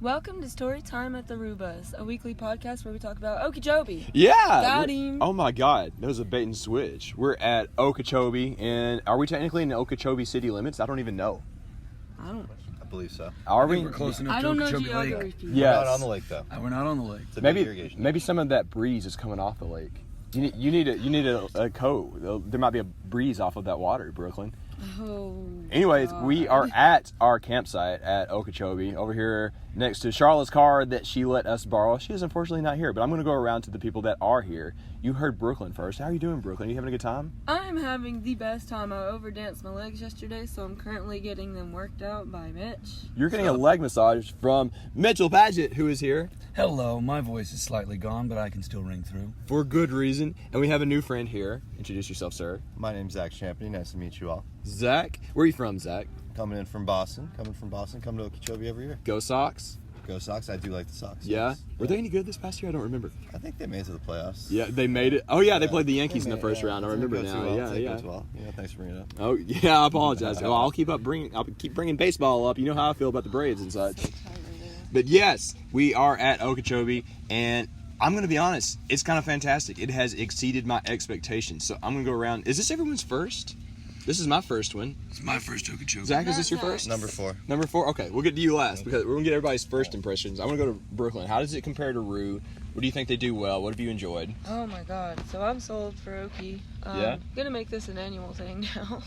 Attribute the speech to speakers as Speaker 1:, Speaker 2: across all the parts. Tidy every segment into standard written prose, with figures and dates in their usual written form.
Speaker 1: Welcome to Story Time at the Rubas, a weekly podcast where we talk about Okeechobee.
Speaker 2: Yeah!
Speaker 1: Got him.
Speaker 2: Oh my god, that was a bait and switch. We're at Okeechobee, and are we technically in the Okeechobee city limits? I don't even know.
Speaker 1: I
Speaker 3: believe so.
Speaker 2: Are we?
Speaker 4: We're close enough
Speaker 1: I
Speaker 4: to
Speaker 1: don't know
Speaker 4: Okeechobee Lake.
Speaker 1: geography.
Speaker 2: Yes.
Speaker 3: We're not on the lake though.
Speaker 4: We're not on the lake.
Speaker 3: It's a big irrigation.
Speaker 2: Maybe some of that breeze is coming off the lake. You need a coat. There might be a breeze off of that water, Brooklyn.
Speaker 1: Oh.
Speaker 2: Anyways,
Speaker 1: God.
Speaker 2: we are at our campsite at Okeechobee, over here next to Charlotte's car that she let us borrow. She is unfortunately not here, but I'm going to go around to the people that are here. You heard Brooklyn first. How are you doing, Brooklyn? Are you having a good time?
Speaker 1: I'm having the best time. I overdanced my legs yesterday, so I'm currently getting them worked out by Mitch.
Speaker 2: You're getting a leg massage from Mitchell Padgett, who is here.
Speaker 4: Hello, my voice is slightly gone, but I can still ring through.
Speaker 2: For good reason. And we have a new friend here. Introduce yourself, sir.
Speaker 3: My name's Zach Champney. Nice to meet you all.
Speaker 2: Zach. Where are you from, Zach?
Speaker 3: Coming from Boston. Come to Okeechobee every year.
Speaker 2: Go Sox.
Speaker 3: Go Sox. I do like the Sox.
Speaker 2: Yeah.
Speaker 3: Yes.
Speaker 2: Were they any good this past year? I don't remember.
Speaker 3: I think they made it to the playoffs.
Speaker 2: Yeah, they made it. Oh, yeah, they played the
Speaker 3: They
Speaker 2: Yankees in the first round. I remember now. Yeah.
Speaker 3: Well. Thanks for bringing it up.
Speaker 2: Oh, yeah, I apologize. Well, I'll keep bringing baseball up. You know how I feel about the Braves and such. But yes, we are at Okeechobee, and I'm going to be honest, it's kind of fantastic. It has exceeded my expectations. So I'm going to go around. Is this everyone's first? This is my first one.
Speaker 4: It's my first Okeechobee.
Speaker 2: Zach, is this your first?
Speaker 3: Number 4.
Speaker 2: Number 4? Okay, we'll get to you last because we're going to get everybody's first impressions. I want to go to Brooklyn. How does it compare to Roo? What do you think they do well? What have you enjoyed?
Speaker 1: Oh my god. So I'm sold for Okee.
Speaker 2: Yeah?
Speaker 1: Gonna make this an annual thing now.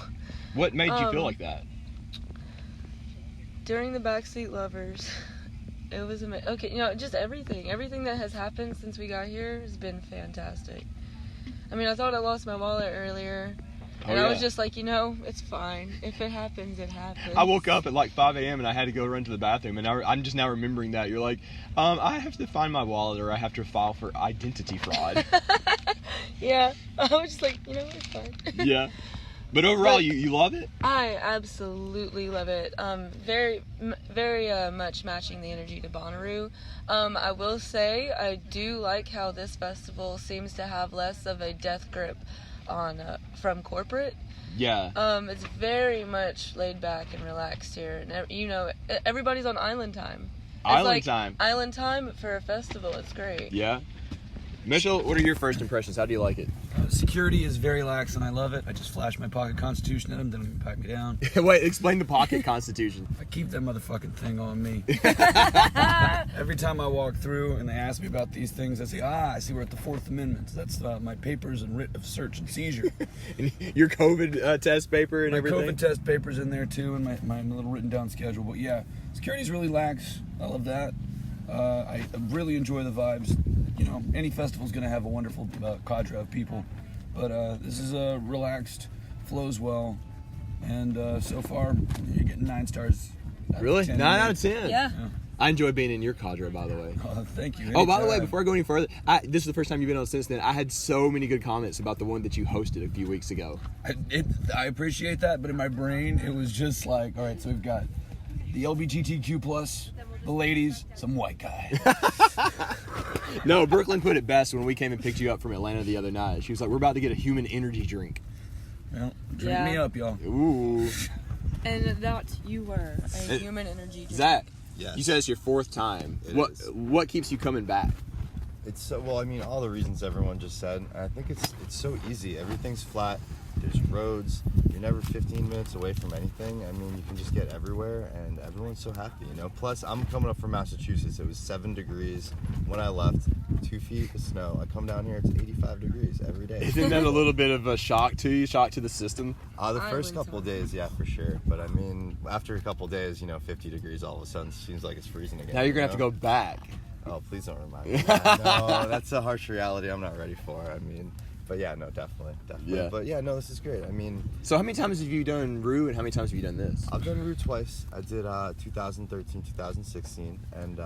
Speaker 2: What made you feel like that?
Speaker 1: During the Backseat Lovers, it was amazing. Okay, just everything. Everything that has happened since we got here has been fantastic. I mean, I thought I lost my wallet earlier. And I was just like, it's fine. If it happens, it happens.
Speaker 2: I woke up at like 5 a.m. and I had to go run to the bathroom, and I'm just now remembering that. You're like, I have to find my wallet or I have to file for identity fraud.
Speaker 1: Yeah. I was just like, it's fine.
Speaker 2: Yeah. But overall, you love it?
Speaker 1: I absolutely love it. Very much matching the energy to Bonnaroo. I will say, I do like how this festival seems to have less of a death grip on from corporate.
Speaker 2: Yeah.
Speaker 1: It's very much laid back and relaxed here, and everybody's on island time. Island time for a festival. It's great.
Speaker 2: Yeah. Mitchell, what are your first impressions? How do you like it?
Speaker 4: Security is very lax, and I love it. I just flash my pocket constitution at them, then we pack me down.
Speaker 2: Wait, explain the pocket constitution.
Speaker 4: I keep that motherfucking thing on me. Every time I walk through and they ask me about these things, I say, I see we're at the 4th Amendment. That's my papers and writ of search and seizure.
Speaker 2: And your COVID test paper and everything?
Speaker 4: My COVID test paper's in there too, and my little written down schedule. But yeah, security's really lax. I love that. I really enjoy the vibes. Any festival's going to have a wonderful cadre of people. But this is relaxed, flows well, and so far, you're getting 9 stars.
Speaker 2: Really? 9 out of 10?
Speaker 1: Yeah.
Speaker 2: I enjoy being in your cadre, by the way.
Speaker 4: Thank you.
Speaker 2: Oh, by the way, before I go any further, this is the first time you've been on since then. I had so many good comments about the one that you hosted a few weeks ago.
Speaker 4: I appreciate that, but in my brain, it was just like, all right, so we've got the LGBTQ+, the ladies, some white guy.
Speaker 2: No, Brooklyn put it best when we came and picked you up from Atlanta the other night. She was like, we're about to get a human energy drink.
Speaker 4: Well, drink me up, y'all.
Speaker 2: Ooh.
Speaker 1: And that you were a human energy drink.
Speaker 2: Zach,
Speaker 3: Yes.
Speaker 2: you said it's your 4th time.
Speaker 3: It is.
Speaker 2: What keeps you coming back?
Speaker 3: It's so well. I mean, all the reasons everyone just said. I think it's so easy. Everything's flat. There's roads. You're never 15 minutes away from anything. I mean, you can just get everywhere, and everyone's so happy. Plus, I'm coming up from Massachusetts. It was 7 degrees when I left. 2 feet of snow. I come down here. It's 85 degrees every day.
Speaker 2: Isn't that a little bit of a shock to you? Shock to the system?
Speaker 3: The first couple days, yeah, for sure. But I mean, after a couple days, 50 degrees all of a sudden seems like it's freezing again.
Speaker 2: Now you're gonna have to go back.
Speaker 3: Oh, please don't remind me. No, that's a harsh reality I'm not ready for. I mean, but yeah, no, definitely.
Speaker 2: Yeah.
Speaker 3: But yeah, no, this is great. I mean,
Speaker 2: so how many times have you done Roo, and how many times have you done this?
Speaker 3: I've done Roo twice. I did 2013, 2016, and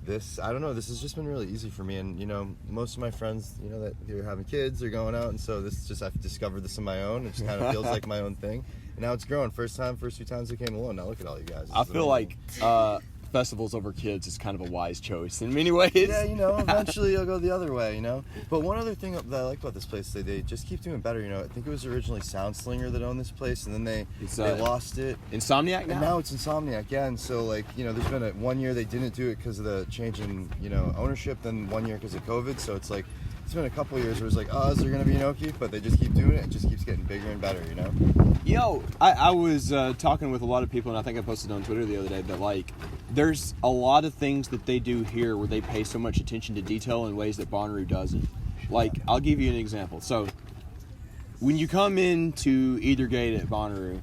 Speaker 3: this, I don't know, this has just been really easy for me. And most of my friends, that they're having kids, they're going out, and so I've discovered this on my own. It just kind of feels like my own thing. And now it's growing. First 2 times I came alone. Now look at all you guys.
Speaker 2: I feel like festivals over kids is kind of a wise choice in many ways.
Speaker 3: Yeah, you know, eventually you'll go the other way, you know. But one other thing that I like about this place, they just keep doing better, you know. I think it was originally Soundslinger that owned this place, and then they lost it.
Speaker 2: Insomniac now?
Speaker 3: And now it's Insomniac, yeah. And so, like, you know, there's been 1 year they didn't do it because of the change in, you know, ownership, then 1 year because of COVID. So it's like, it's been a couple of years where it's like, oh, is there going to be an Okee? But they just keep doing it. It just keeps getting bigger and better, you know?
Speaker 2: Yo, I was talking with a lot of people, and I think I posted on Twitter the other day that, like, there's a lot of things that they do here where they pay so much attention to detail in ways that Bonnaroo doesn't. Like, I'll give you an example. So, when you come into either gate at Bonnaroo,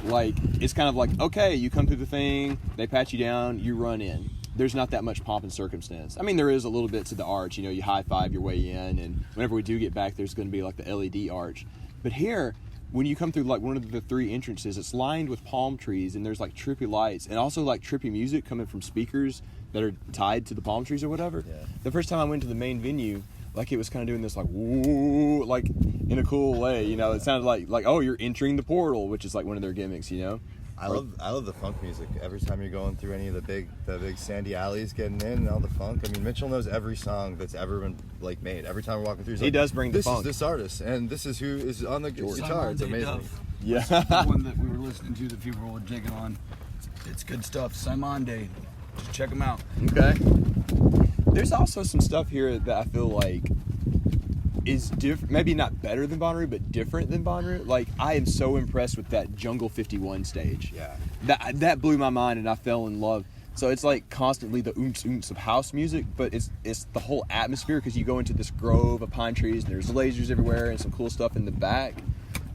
Speaker 2: like, it's kind of like, okay, you come through the thing, they pat you down, you run in. There's not that much pomp and circumstance. I mean, there is a little bit to the arch. You know, you high-five your way in, and whenever we do get back, there's going to be, like, the LED arch. But here, when you come through, like, one of the 3 entrances, it's lined with palm trees, and there's, like, trippy lights, and also, like, trippy music coming from speakers that are tied to the palm trees or whatever.
Speaker 3: Yeah.
Speaker 2: The first time I went to the main venue, like, it was kind of doing this, like, woo, like, in a cool way, you know? It sounded like, oh, you're entering the portal, which is, like, one of their gimmicks, you know?
Speaker 3: I love the funk music. Every time you're going through any of the big sandy alleys, getting in and all the funk. I mean, Mitchell knows every song that's ever been like made. Every time we're walking through,
Speaker 2: he does bring the funk.
Speaker 3: This is this artist, and this is who is on the guitar. It's amazing.
Speaker 2: Yeah,
Speaker 4: the one that we were listening to that people were digging on. It's good stuff. Simon Day. Just check them out.
Speaker 2: Okay. There's also some stuff here that I feel like is different, maybe not better than Bonnaroo, but different than Bonnaroo. Like, I am so impressed with that Jungle 51 stage.
Speaker 3: Yeah.
Speaker 2: That blew my mind, and I fell in love. So it's like constantly the oomps of house music, but it's the whole atmosphere, because you go into this grove of pine trees, and there's lasers everywhere and some cool stuff in the back.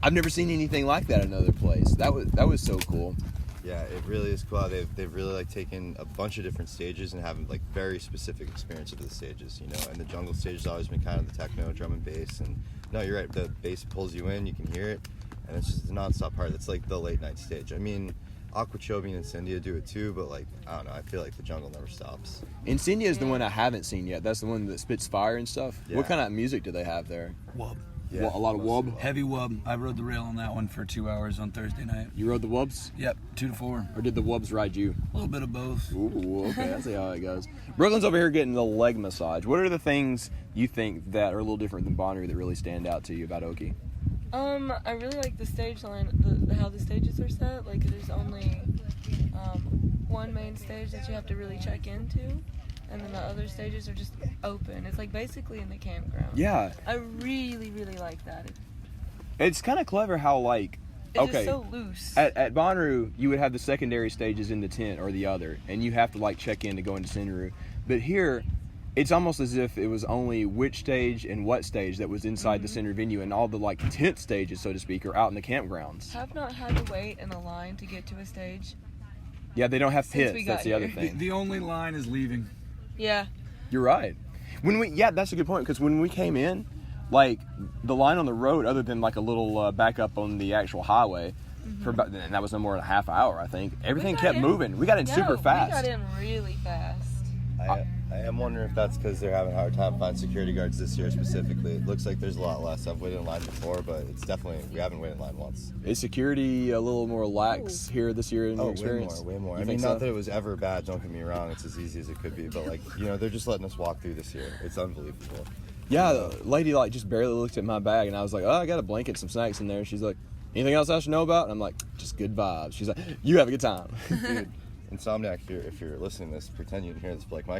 Speaker 2: I've never seen anything like that in another place. That was so cool.
Speaker 3: Yeah, it really is cool. They've really like taken a bunch of different stages and having like very specific experience of the stages, you know. And the jungle stage has always been kind of the techno, drum and bass. And no, you're right. The bass pulls you in, you can hear it, and it's just a nonstop part. It's like the late night stage. I mean, Okeechobee and Incendia do it too, but like I don't know. I feel like the jungle never stops.
Speaker 2: Incendia is the one I haven't seen yet. That's the one that spits fire and stuff.
Speaker 3: Yeah.
Speaker 2: What kind of music do they have there?
Speaker 4: Wub.
Speaker 3: Yeah,
Speaker 2: A lot of wub.
Speaker 4: Heavy wub. I rode the rail on that one for 2 hours on Thursday night.
Speaker 2: You rode the wubs,
Speaker 4: Yep, 2 to 4.
Speaker 2: or did the wubs ride you?
Speaker 4: A little bit of both.
Speaker 2: Ooh, okay, I see how it goes. Brooklyn's over here getting the leg massage. What are the things you think that are a little different than Bonnaroo that really stand out to you about Okee?
Speaker 1: I really like the stage line, how the stages are set. Like, there's only one main stage that you have to really check into, and then the other stages are just open. It's like basically in the campground.
Speaker 2: Yeah.
Speaker 1: I really, really like that.
Speaker 2: It's kind of clever how, like,
Speaker 1: It's
Speaker 2: okay,
Speaker 1: just so loose.
Speaker 2: at Bonnaroo, you would have the secondary stages in the tent or the other, and you have to, like, check in to go into Bonnaroo. But here, it's almost as if it was only which stage and what stage that was inside the center venue, and all the, like, tent stages, so to speak, are out in the campgrounds.
Speaker 1: Have not had to wait in a line to get to a stage.
Speaker 2: Yeah, they don't have
Speaker 1: Since we
Speaker 2: pits.
Speaker 1: got
Speaker 2: That's the other
Speaker 1: here.
Speaker 2: thing.
Speaker 4: The only line is leaving.
Speaker 1: Yeah.
Speaker 2: You're right. That's a good point, because when we came in, like, the line on the road, other than like a little backup on the actual highway, for about, and that was no more than a half hour, I think. Everything kept moving. We got in super fast.
Speaker 1: We got in really fast.
Speaker 3: I am wondering if that's because they're having a hard time finding security guards this year specifically. It looks like there's a lot less. I've waited in line before, but it's definitely, we haven't waited in line once.
Speaker 2: Is security a little more lax here this year in your experience?
Speaker 3: Way more.
Speaker 2: You
Speaker 3: I
Speaker 2: think
Speaker 3: mean,
Speaker 2: so?
Speaker 3: not that it was ever bad, don't get me wrong, it's as easy as it could be, but like, you know, they're just letting us walk through this year. It's unbelievable.
Speaker 2: Yeah, the lady, like, just barely looked at my bag, and I was like, oh, I got a blanket, some snacks in there. She's like, anything else I should know about? And I'm like, just good vibes. She's like, you have a good time.
Speaker 3: Dude, Insomniac, if you're listening to this, pretend you didn't hear this, but like, when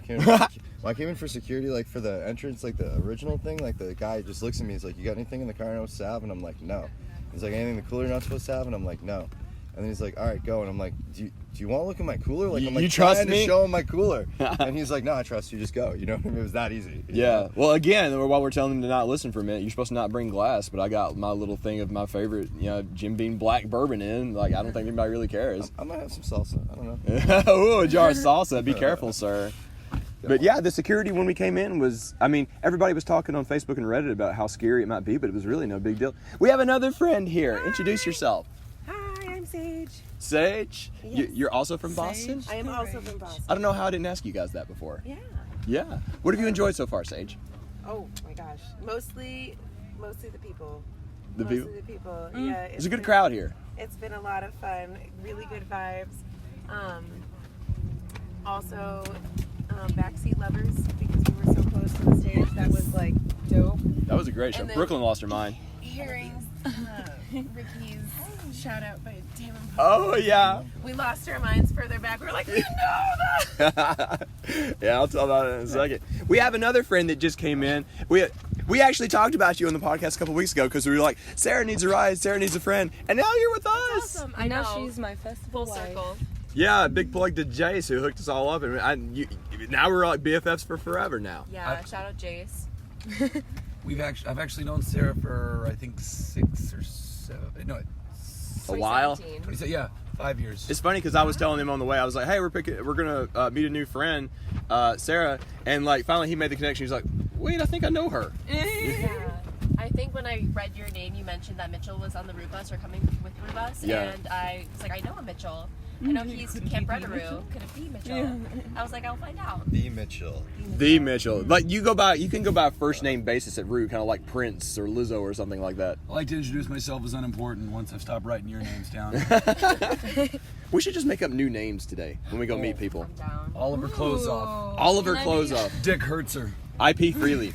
Speaker 3: I came in for security, like, for the entrance, like, the original thing, like, the guy just looks at me, he's like, you got anything in the car you're not supposed to have? And I'm like, no. He's like, anything in the cooler you're not supposed to have? And I'm like, no. And then he's like, all right, go. And I'm like, do you want to look at my cooler? Like, I'm like,
Speaker 2: you trust
Speaker 3: trying
Speaker 2: me?
Speaker 3: to show him my cooler. And he's like, no, I trust you, just go. You know what I mean? It was that easy.
Speaker 2: Yeah. Well, again, while we're telling them to not listen for a minute, you're supposed to not bring glass, but I got my little thing of my favorite, Jim Beam black bourbon in. Like, I don't think anybody really cares.
Speaker 3: I might have some salsa. I don't know.
Speaker 2: Ooh, a jar of salsa. Be careful, sir. But yeah, the security when we came in was, I mean, everybody was talking on Facebook and Reddit about how scary it might be, but it was really no big deal. We have another friend here.
Speaker 5: Hi.
Speaker 2: Introduce yourself.
Speaker 5: Hi, I'm Sage.
Speaker 2: Sage?
Speaker 5: Yes.
Speaker 2: You're also from Boston?
Speaker 5: I am also from Boston.
Speaker 2: I don't know how I didn't ask you guys that before.
Speaker 5: Yeah.
Speaker 2: Yeah. What have you enjoyed so far, Sage?
Speaker 5: Oh my gosh. Mostly the people.
Speaker 2: The
Speaker 5: Mostly
Speaker 2: people?
Speaker 5: the people. Yeah.
Speaker 2: There's a good crowd here.
Speaker 5: It's been a lot of fun. Really good vibes. also backseat lovers because we were so close to the stage. That was like dope.
Speaker 2: That was a great show.
Speaker 5: And then-
Speaker 2: Brooklyn lost her mind.
Speaker 5: Hearing Ricky's shout out by Damon.
Speaker 2: Oh yeah.
Speaker 5: We lost our minds further back. We were like, you know that.
Speaker 2: Yeah, I'll tell about it in a second. We have another friend that just came in. We actually talked about you on the podcast a couple weeks ago because we were like, Sarah needs a ride, Sarah needs a friend, and now you're with us.
Speaker 5: Awesome.
Speaker 1: I know
Speaker 5: know.
Speaker 1: she's my festival
Speaker 5: Full
Speaker 1: wife.
Speaker 5: circle.
Speaker 2: Yeah, big plug to Jace who hooked us all up, and now we're like BFFs for forever now.
Speaker 5: Yeah, shout out Jace.
Speaker 4: I've actually known Sarah for I think 6 or 7. No,
Speaker 2: A while.
Speaker 5: 2017.
Speaker 4: yeah, 5 years.
Speaker 2: It's funny because I was telling him on the way, I was like, hey, we're gonna meet a new friend, Sarah, and like finally he made the connection. He's like, wait, I think I know her.
Speaker 5: Yeah. I think when I read your name, you mentioned that Mitchell was on the route bus or coming with route bus,
Speaker 2: Yeah.
Speaker 5: and I was like, I know a Mitchell. I know he's Camp Reddaroo. Could it be Mitchell?
Speaker 1: Yeah.
Speaker 5: I was like, I'll find out.
Speaker 3: The Mitchell.
Speaker 2: The Mitchell. Like you can go by first name basis at Root, kind of like Prince or Lizzo or something like that.
Speaker 4: I like to introduce myself as unimportant once I've stopped writing your names down.
Speaker 2: We should just make up new names today when we go meet people.
Speaker 5: I'm down.
Speaker 4: Oliver clothes off.
Speaker 2: Oliver
Speaker 1: Can I
Speaker 2: clothes
Speaker 1: be-
Speaker 2: off.
Speaker 4: Dick Hertzer.
Speaker 2: IP Freely.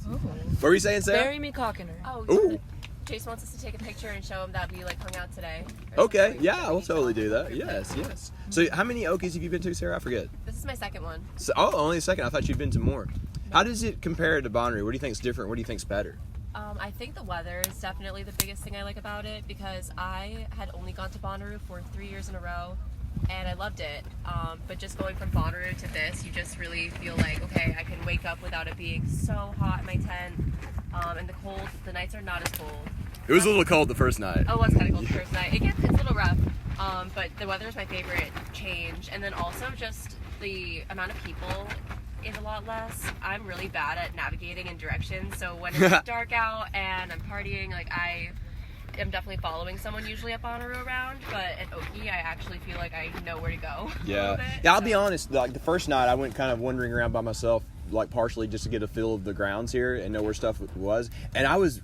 Speaker 2: What were you saying, Sarah?
Speaker 1: Bury me Cockiner.
Speaker 5: Oh,
Speaker 2: Ooh.
Speaker 5: Jace wants us to take a picture and show him that we like hung out today.
Speaker 2: Okay,
Speaker 5: Something.
Speaker 2: yeah, we'll totally do that.
Speaker 5: Group
Speaker 2: Yes,
Speaker 5: pic.
Speaker 2: yes. So how many Okies have you been to, Sarah? I forget.
Speaker 5: This is my second one.
Speaker 2: So, only a second. I thought you'd been to more. How does it compare to Bonnaroo? What do you think's different? What do you think's better?
Speaker 5: I think the weather is definitely the biggest thing I like about it because I had only gone to Bonnaroo for 3 years in a row and I loved it. But just going from Bonnaroo to this, you just really feel like, okay, I can wake up without it being so hot in my tent. And the nights are not as cold.
Speaker 2: It was a little cold the first night.
Speaker 5: Oh, it was kind of cold the first night. It's a little rough, but the weather is my favorite change. And then also just the amount of people is a lot less. I'm really bad at navigating in directions, so when it's dark out and I'm partying, like I am definitely following someone usually at Bonnaroo around, but at Okee, I actually feel like I know where to go. a
Speaker 2: Yeah.
Speaker 5: little bit,
Speaker 2: Yeah, I'll
Speaker 5: so-
Speaker 2: be honest. Like the first night, I went kind of wandering around by myself, like partially just to get a feel of the grounds here and know where stuff was. And I was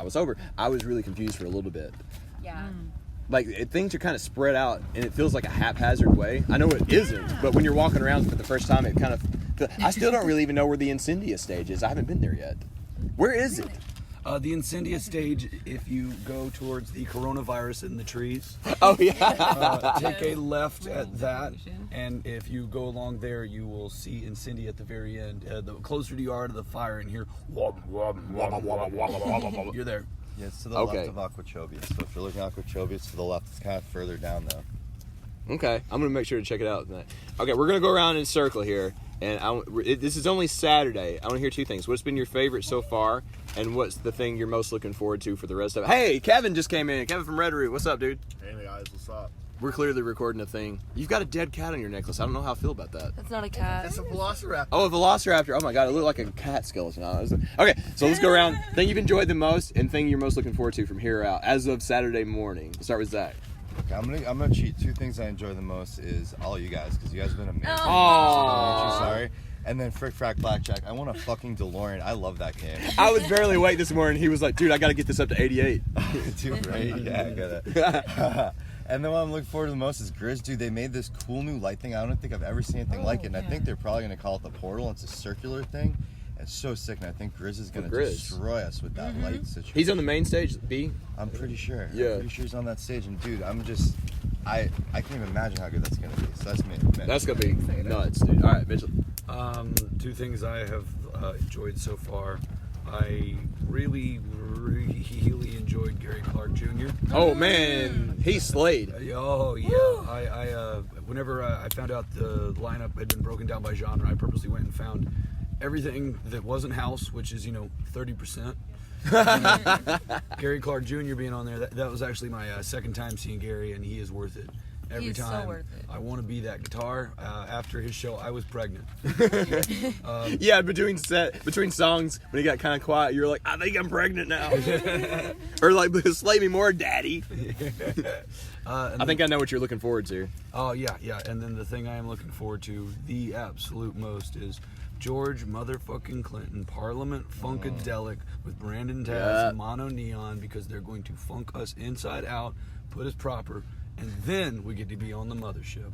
Speaker 2: sober. I was really confused for a little bit.
Speaker 5: Yeah.
Speaker 2: Like things are kind of spread out, and it feels like a haphazard way. I know it isn't, but when you're walking around for the first time, it kind of. I still don't really even know where the Incendia stage is. I haven't been there yet. Where is it?
Speaker 4: The Incendia stage, if you go towards the coronavirus in the trees,
Speaker 2: Oh yeah.
Speaker 4: take a left at that, and if you go along there, you will see Incendia at the very end. The closer you are to the fire in here, you're there.
Speaker 3: Yeah, it's to the
Speaker 2: Okay.
Speaker 3: left of Okeechobee. So if you're looking at Okeechobee, it's to the left. It's kind of further down though.
Speaker 2: Okay, I'm gonna make sure to check it out tonight. Okay, we're gonna go around in a circle here, and this is only Saturday. I want to hear two things. What's been your favorite so far, and what's the thing you're most looking forward to for the rest of it? Hey, Kevin just came in. Kevin from Reddaroo. What's up, dude?
Speaker 6: Hey guys, what's up?
Speaker 2: We're clearly recording a thing. You've got a dead cat on your necklace. I don't know how I feel about that.
Speaker 1: That's not a cat.
Speaker 6: It's a velociraptor.
Speaker 2: Oh, a velociraptor. Oh my god, it looked like a cat skeleton. Okay, so let's go around. Thing you've enjoyed the most, and thing you're most looking forward to from here out, as of Saturday morning. We'll start with Zach.
Speaker 3: Okay, I'm gonna cheat. Two things I enjoy the most is all you guys because you guys have been amazing.
Speaker 2: Aw.
Speaker 3: Sorry. And then Frick Frack Blackjack. I want a fucking DeLorean. I love that game.
Speaker 2: I was barely awake this morning. He was like, dude, I gotta get this up to 88.
Speaker 3: Dude, right? Yeah, I gotta. And then what I'm looking forward to the most is Grizz. Dude, they made this cool new light thing. I don't think I've ever seen anything like it. And I think they're probably going to call it the Portal. It's a circular thing. It's so sick. And I think Grizz is going to
Speaker 2: Grizz.
Speaker 3: destroy us with that light situation.
Speaker 2: He's on the main stage, B.
Speaker 3: I'm pretty sure.
Speaker 2: Yeah.
Speaker 3: I'm pretty sure he's on that stage. And dude, I can't even imagine how good that's going to be. So that's me.
Speaker 2: That's gonna be nuts, dude. All right, Mitchell.
Speaker 4: Two things I have enjoyed so far. I really enjoyed Gary Clark Jr.
Speaker 2: Oh man, he slayed.
Speaker 4: Oh yeah, I whenever I found out the lineup had been broken down by genre, I purposely went and found everything that wasn't house, which is 30%. Gary Clark Jr. being on there, that was actually my second time seeing Gary, and he is worth it. Every
Speaker 1: He's so
Speaker 4: time
Speaker 1: worth it.
Speaker 4: I want to be that guitar. After his show, I was pregnant.
Speaker 2: Yeah, between songs, when he got kind of quiet, you were like, I think I'm pregnant now. Or like, slay me more, daddy. I think I know what you're looking forward to.
Speaker 4: Oh yeah. And then the thing I am looking forward to, the absolute most, is George motherfucking Clinton Parliament Funkadelic with Brandon Taz
Speaker 2: Yeah.
Speaker 4: and Mono Neon, because they're going to funk us inside out, put us proper, and then we get to be on the mothership.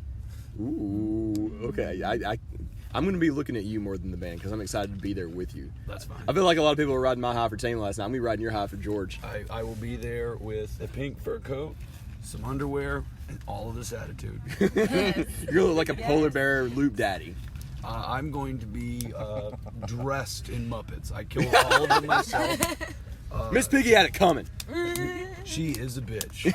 Speaker 2: Ooh. Okay, I'm going to be looking at you more than the band because I'm excited to be there with you.
Speaker 4: That's fine.
Speaker 2: I feel like a lot of people were riding my high for Tame last night. I'm going to be riding your high for George.
Speaker 4: I will be there with a pink fur coat, some underwear, and all of this attitude.
Speaker 5: Yes.
Speaker 2: You're like a polar bear loop daddy.
Speaker 4: I'm going to be dressed in Muppets. I killed all of them myself.
Speaker 2: Miss Piggy had it coming.
Speaker 4: She is a bitch.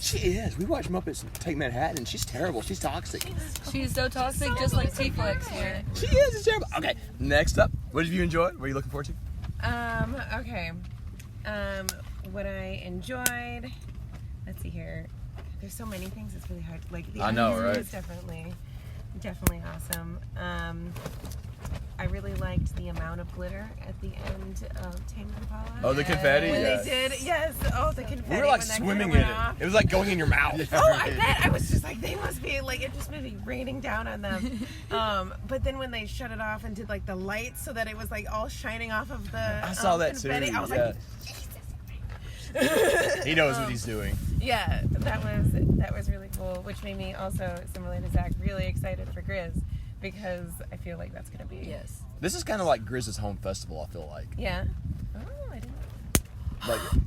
Speaker 2: She is. We watched Muppets Take Manhattan, and she's terrible. She's toxic.
Speaker 1: She's so toxic, just like T-Flex here.
Speaker 2: She is. It's terrible. Okay, next up. What have you enjoyed? What are you looking forward to?
Speaker 6: Okay. What I enjoyed. Let's see here. There's so many things. It's really hard. Like the
Speaker 2: I know,
Speaker 6: atmosphere
Speaker 2: right?
Speaker 6: is definitely awesome. I really liked the amount of glitter at the end of Tame Impala.
Speaker 2: Oh, the confetti?
Speaker 6: When
Speaker 2: Yes.
Speaker 6: they did, yes. Oh, the confetti.
Speaker 2: We were like
Speaker 6: when that
Speaker 2: swimming
Speaker 6: glitter
Speaker 2: in
Speaker 6: went
Speaker 2: it.
Speaker 6: off.
Speaker 2: It was like going in your mouth.
Speaker 6: Oh, I bet. I was just like, they must be like, it just must be raining down on them. But then when they shut it off and did like the lights so that it was like all shining off of the
Speaker 2: I saw that
Speaker 6: confetti,
Speaker 2: too.
Speaker 6: I was
Speaker 2: Yeah.
Speaker 6: like,
Speaker 2: He knows what he's doing.
Speaker 6: yeah, that was really cool, which made me also, similar to Zach, really excited for Grizz because I feel like that's gonna be
Speaker 2: This is kind of like Grizz's home festival, I feel like.
Speaker 6: yeah. Oh, I didn't.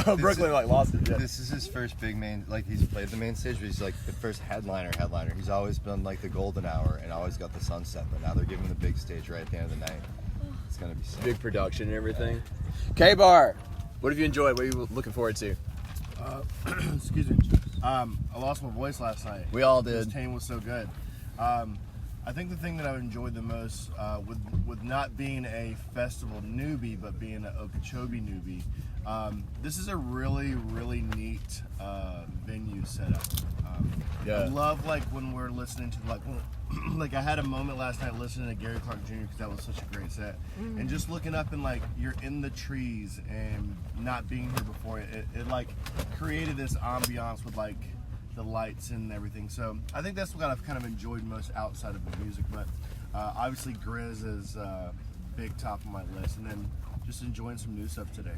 Speaker 2: Like, Brooklyn like lost it. Yeah.
Speaker 3: This is his first big main, like he's played the main stage, but he's like the first headliner. He's always been like the golden hour and always got the sunset, but now they're giving him the big stage right at the end of the night. It's gonna be sick.
Speaker 2: Big production and everything. K-Bar, what have you enjoyed? What are you looking forward to?
Speaker 7: Excuse me. I lost my voice last night.
Speaker 2: We all
Speaker 7: This
Speaker 2: did.
Speaker 7: Tame was so good. I think the thing that I've enjoyed the most, with not being a festival newbie, but being an Okeechobee newbie, this is a really, really neat venue setup.
Speaker 2: Yeah.
Speaker 7: I love like when we're listening to like I had a moment last night listening to Gary Clark Jr. because that was such a great set, and just looking up and like you're in the trees and not being here before it like created this ambiance with like the lights and everything. So I think that's what I've kind of enjoyed most outside of the music. But obviously Grizz is big top of my list, and then just enjoying some new stuff today.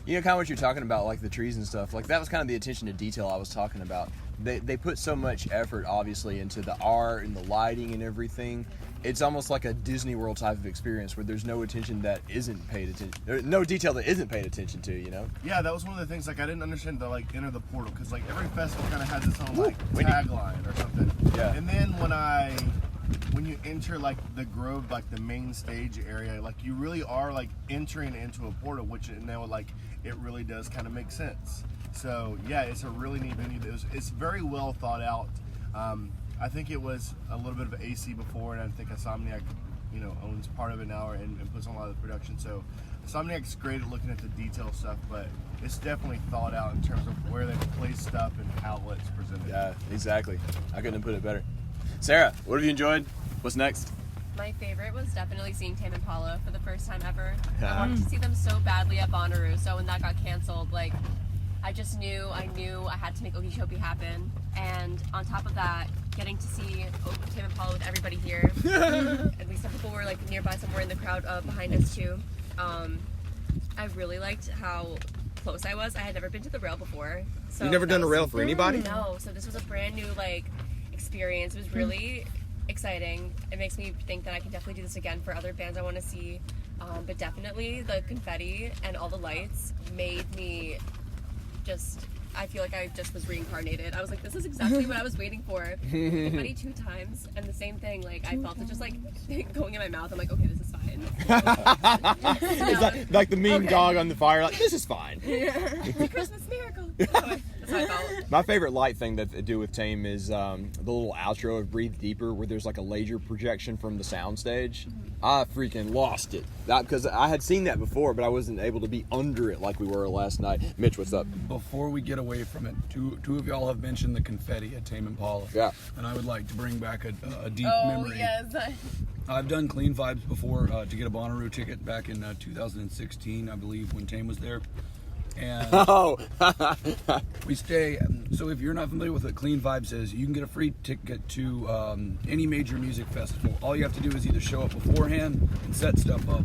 Speaker 2: You know, kind of what you're talking about, like the trees and stuff. Like that was kind of the attention to detail I was talking about. They put so much effort, obviously, into the art and the lighting and everything. It's almost like a Disney World type of experience where there's no attention that isn't paid attention, no detail that isn't paid attention to. You know?
Speaker 7: Yeah, that was one of the things. Like I didn't understand the like enter the portal because like every festival kind of has its own like
Speaker 2: windy.
Speaker 7: tagline or something.
Speaker 2: Yeah.
Speaker 7: And then when you enter like the Grove, like the main stage area, like you really are like entering into a portal, which now like it really does kind of make sense. So yeah, it's a really neat venue. It's very well thought out. I think it was a little bit of AC before, and I think Insomniac, owns part of it now and puts on a lot of the production. So Insomniac's great at looking at the detail stuff, but it's definitely thought out in terms of where they place stuff and how it's presented.
Speaker 2: Yeah, exactly. I couldn't have put it better. Sarah, what have you enjoyed? What's next?
Speaker 5: My favorite was definitely seeing Tame Impala for the first time ever.
Speaker 2: Yeah.
Speaker 5: I wanted to see them so badly at Bonnaroo, so when that got canceled, like, I just knew I had to make Okeechobee happen. And on top of that, getting to see Tame Impala with everybody here, at least some people were like nearby somewhere in the crowd behind us too. I really liked how close I was. I had never been to the rail before. So
Speaker 2: You've never
Speaker 5: that
Speaker 2: done a
Speaker 5: was-
Speaker 2: rail for anybody?
Speaker 5: No, so this was a brand new like experience. It was really exciting. It makes me think that I can definitely do this again for other bands I want to see. But definitely the confetti and all the lights made me I feel like I just was reincarnated. I was like, this is exactly what I was waiting for. Confetti 2 times, and the same thing. Like I felt it just like going in my mouth. I'm like, okay, this is fine.
Speaker 2: It's like the mean dog on the fire. Like this is fine.
Speaker 5: It's a Christmas miracle. That's how I felt.
Speaker 2: My favorite light thing that they do with Tame is the little outro of Breathe Deeper, where there's like a laser projection from the soundstage. I freaking lost it. Because I had seen that before, but I wasn't able to be under it like we were last night. Mitch, what's up?
Speaker 4: Before we get away from it, two of y'all have mentioned the confetti at Tame Impala.
Speaker 2: Yeah.
Speaker 4: And I would like to bring back a deep
Speaker 6: Oh
Speaker 4: memory.
Speaker 6: yes.
Speaker 4: I've done Clean Vibes before to get a Bonnaroo ticket back in 2016, I believe, when Tame was there. And
Speaker 2: Oh,
Speaker 4: we stay. So if you're not familiar with what Clean Vibes is, you can get a free ticket to any major music festival. All you have to do is either show up beforehand and set stuff up,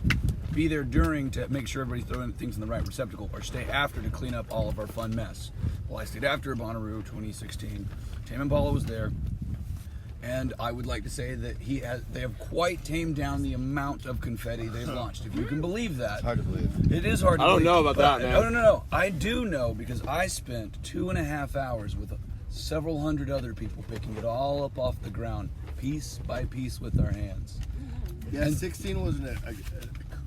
Speaker 4: be there during to make sure everybody's throwing things in the right receptacle, or stay after to clean up all of our fun mess. Well, I stayed after Bonnaroo 2016. Tame Impala was there. And I would like to say that they have quite tamed down the amount of confetti they've launched. If you can believe that.
Speaker 3: It's hard to believe.
Speaker 4: It is hard to
Speaker 2: I don't
Speaker 4: believe.
Speaker 2: know about that, man.
Speaker 4: No. I do know because I spent 2.5 hours with several hundred other people picking it all up off the ground, piece by piece with our hands.
Speaker 7: Yeah, 16 was a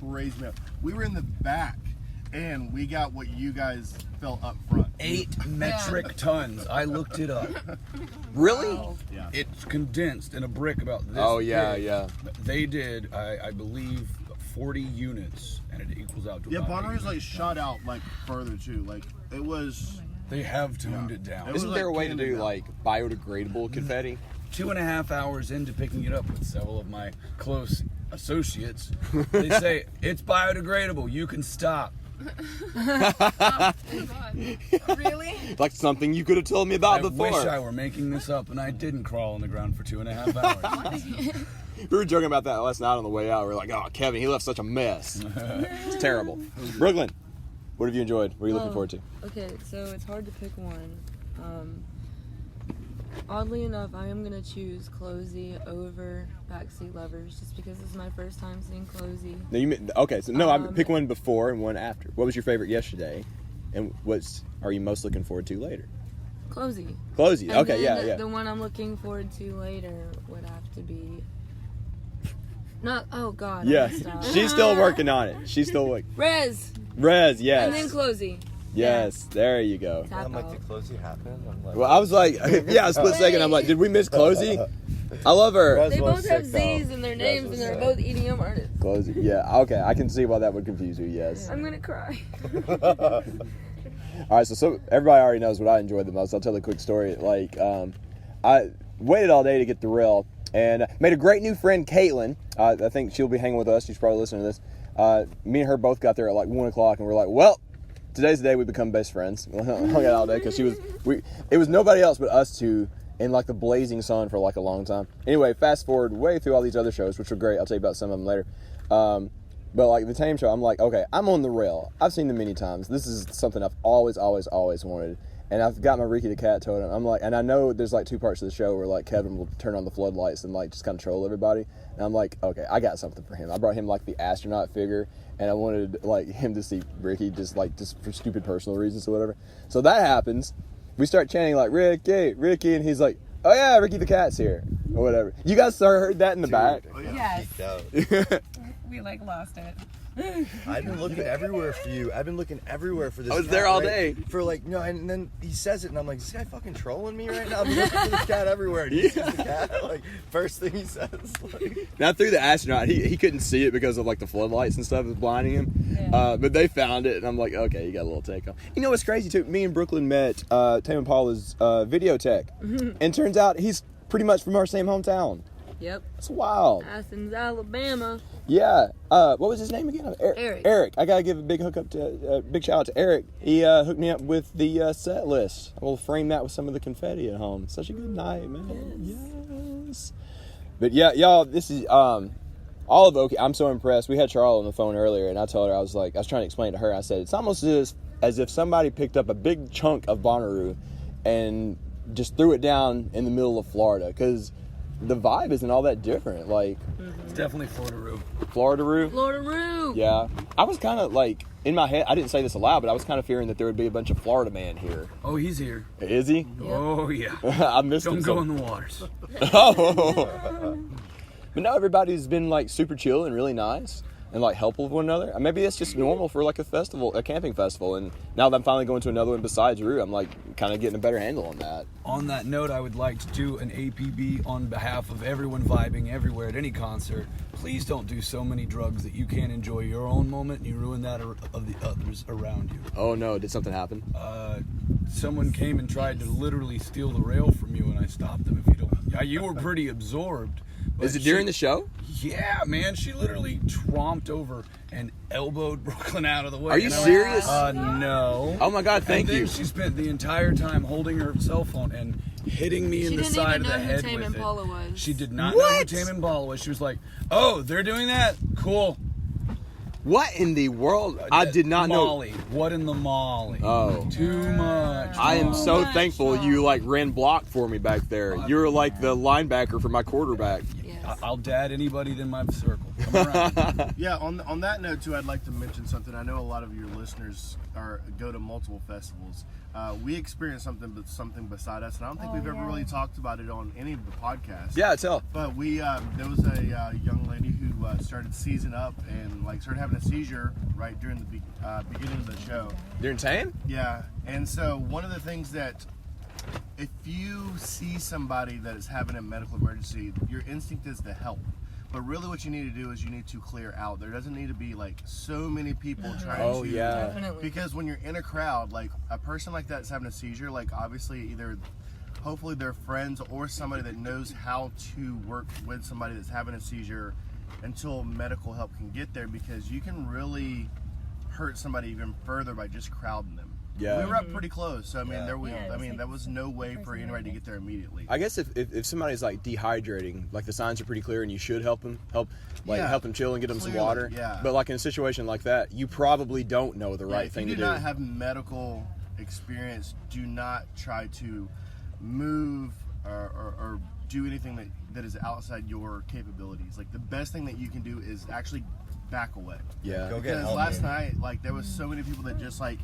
Speaker 7: crazy map. We were in the back, and we got what you guys felt up front.
Speaker 4: 8 metric tons. I looked it up.
Speaker 2: Really?
Speaker 7: Yeah.
Speaker 4: It's condensed in a brick about this
Speaker 2: Oh, yeah,
Speaker 4: big.
Speaker 2: yeah.
Speaker 4: They did, I believe, 40 units, and it equals out to
Speaker 7: Yeah,
Speaker 4: about
Speaker 7: Bonnaroo's
Speaker 4: 8
Speaker 7: like
Speaker 4: metric
Speaker 7: shot out like further too. Like it was.
Speaker 4: They have tuned it down.
Speaker 7: It was
Speaker 2: Isn't there a
Speaker 7: like
Speaker 2: way to do
Speaker 7: candy
Speaker 2: like biodegradable confetti?
Speaker 4: 2.5 hours into picking it up with several of my close associates, they say, it's biodegradable, you can stop.
Speaker 6: Really?
Speaker 2: Like something you could have told me about
Speaker 4: I
Speaker 2: before.
Speaker 4: wish I were making this up and I didn't crawl on the ground for 2.5 hours.
Speaker 2: We were joking about that last night on the way out. We were like, oh, Kevin, he left such a mess. It's terrible. Brooklyn, what have you enjoyed? What are you looking forward to?
Speaker 1: Okay, so it's hard to pick one. Oddly enough, I am going to choose Closey over Backseat Lovers just because this is my first time seeing Closey.
Speaker 2: No, I pick one before and one after. What was your favorite yesterday? And are you most looking forward to later?
Speaker 1: Closey.
Speaker 2: Closey.
Speaker 1: And
Speaker 2: Okay,
Speaker 1: then
Speaker 2: yeah.
Speaker 1: The one I'm looking forward to later would have to be... Oh, God.
Speaker 2: Yeah,
Speaker 1: I messed up.
Speaker 2: she's still working on it. She's still like
Speaker 1: Rez.
Speaker 2: yes.
Speaker 1: And then Closey.
Speaker 2: Yes, there you go.
Speaker 1: Tap
Speaker 3: I'm like,
Speaker 1: out.
Speaker 3: did Closey happen? I'm like,
Speaker 2: Well, I was like, yeah, a split second. I'm like, did we miss Closey? I love her.
Speaker 1: They both have Z's in their names and they're both EDM artists.
Speaker 2: Closey. Yeah, okay. I can see why that would confuse you. Yes.
Speaker 1: I'm going to cry.
Speaker 2: All right, so everybody already knows what I enjoyed the most. I'll tell a quick story. Like, I waited all day to get the rail and made a great new friend, Caitlin. I think she'll be hanging with us. She's probably listening to this. Me and her both got there at like 1 o'clock, and we're like, well, today's the day we become best friends. We hung out all day because it was nobody else but us two in like the blazing sun for like a long time. Anyway, fast forward way through all these other shows, which were great. I'll tell you about some of them later. But like the Tame show, I'm like, okay, I'm on the rail. I've seen them many times. This is something I've always wanted. And I've got my Ricky the Cat totem. I'm like, and I know there's like 2 parts of the show where like Kevin will turn on the floodlights and like just kind of troll everybody. And I'm like, okay, I got something for him. I brought him like the astronaut figure, and I wanted like him to see Ricky just for stupid personal reasons or whatever. So that happens. We start chanting like Ricky, and he's like, oh yeah, Ricky the Cat's here or whatever. You guys heard that in the back?
Speaker 3: Oh, yeah.
Speaker 6: Yes.
Speaker 3: Geeked out.
Speaker 6: We like lost it.
Speaker 3: I've been looking everywhere for you. I've been looking everywhere for this.
Speaker 2: I was
Speaker 3: cat,
Speaker 2: there all
Speaker 3: right?
Speaker 2: day.
Speaker 3: For like, no, and then he says it, and I'm like, is this guy fucking trolling me right now? I'm looking for this cat everywhere. And he sees the cat, like, first thing he says. Like,
Speaker 2: Now through the astronaut, he couldn't see it because of like the floodlights and stuff was blinding him.
Speaker 1: Yeah.
Speaker 2: But they found it, and I'm like, okay, you got a little take off. You know what's crazy too? Me and Brooklyn met Tame Impala's video tech, and turns out he's pretty much from our same hometown.
Speaker 1: Yep.
Speaker 2: It's wild.
Speaker 1: Athens, Alabama.
Speaker 2: Yeah. What was his name again?
Speaker 1: Eric.
Speaker 2: Eric. I gotta give a big big shout out to Eric. He hooked me up with the set list. I will frame that with some of the confetti at home. Such a good night, man. Yes. But yeah, y'all, this is all of Okee. I'm so impressed. We had Charlotte on the phone earlier, and I told her, I was trying to explain to her. I said it's almost as if somebody picked up a big chunk of Bonnaroo and just threw it down in the middle of Florida, because the vibe isn't all that different. Like,
Speaker 4: It's definitely Florida-roo.
Speaker 1: Florida-roo.
Speaker 2: Yeah. I was kind of like, in my head, I didn't say this aloud, but I was kind of fearing that there would be a bunch of Florida man here.
Speaker 4: Oh, he's here.
Speaker 2: Is he?
Speaker 4: Oh, yeah.
Speaker 2: I missed him.
Speaker 4: Don't go in the waters.
Speaker 2: Oh. But no, everybody's been like super chill and really nice and like helpful with one another. Maybe that's just normal for like a camping festival. And now that I'm finally going to another one besides Roo, I'm like kind of getting a better handle on that.
Speaker 4: On that note, I would like to do an APB on behalf of everyone vibing everywhere at any concert. Please don't do so many drugs that you can't enjoy your own moment and you ruin that of the others around you.
Speaker 2: Oh no, did something happen?
Speaker 4: Someone came and tried to literally steal the rail from you, and I stopped them. If you don't, yeah, you were pretty absorbed.
Speaker 2: Is it during the show?
Speaker 4: Yeah, man. She literally tromped over and elbowed Brooklyn out of the way.
Speaker 2: Are you serious?
Speaker 4: No.
Speaker 2: Oh my God, thank you.
Speaker 4: And then she spent the entire time holding her cell phone and hitting me in the side of the head with it.
Speaker 1: She didn't even know who Tame Impala was.
Speaker 4: She did not know who Tame Impala was. She was like, "Oh, they're doing that? Cool."
Speaker 2: What in the world? I did not know.
Speaker 4: Molly. What in the Molly?
Speaker 2: Oh.
Speaker 4: Too much.
Speaker 2: I am so
Speaker 1: much
Speaker 2: thankful
Speaker 1: fun.
Speaker 2: you like ran block for me back there. You're like the linebacker for my quarterback.
Speaker 1: Yes.
Speaker 4: I'll dad anybody in my circle. Come around.
Speaker 7: Yeah, on that note too, I'd like to mention something. I know a lot of your listeners go to multiple festivals. We experienced something beside us, and I don't think we've ever really talked about it on any of the podcasts.
Speaker 2: Yeah, tell.
Speaker 7: But we there was a young lady who started seizing up and like started having a seizure right during the beginning of the show.
Speaker 2: You're insane?
Speaker 7: Yeah, and so one of the things that if you see somebody that is having a medical emergency, your instinct is to help. But really what you need to do is you need to clear out. There doesn't need to be like so many people trying to...
Speaker 2: Oh, yeah.
Speaker 1: Definitely.
Speaker 7: Because when you're in a crowd, like a person like that's having a seizure, like obviously either hopefully they're friends or somebody that knows how to work with somebody that's having a seizure until medical help can get there, because you can really hurt somebody even further by just crowding them.
Speaker 2: Yeah.
Speaker 7: We were up pretty close, so I mean,
Speaker 6: Yeah,
Speaker 7: there was no way for anybody to get there immediately.
Speaker 2: I guess if somebody's like dehydrating, like the signs are pretty clear and you should help them chill and get them some
Speaker 7: Clearly,
Speaker 2: water.
Speaker 7: yeah.
Speaker 2: But like in a situation like that, you probably don't know the right
Speaker 7: if
Speaker 2: thing
Speaker 7: you
Speaker 2: to
Speaker 7: do
Speaker 2: do.
Speaker 7: not have medical experience, do not try to move or do anything that is outside your capabilities. Like the best thing that you can do is actually back away.
Speaker 2: Yeah.
Speaker 3: Go get
Speaker 7: Because
Speaker 3: help.
Speaker 7: last night, like there was so many people that just like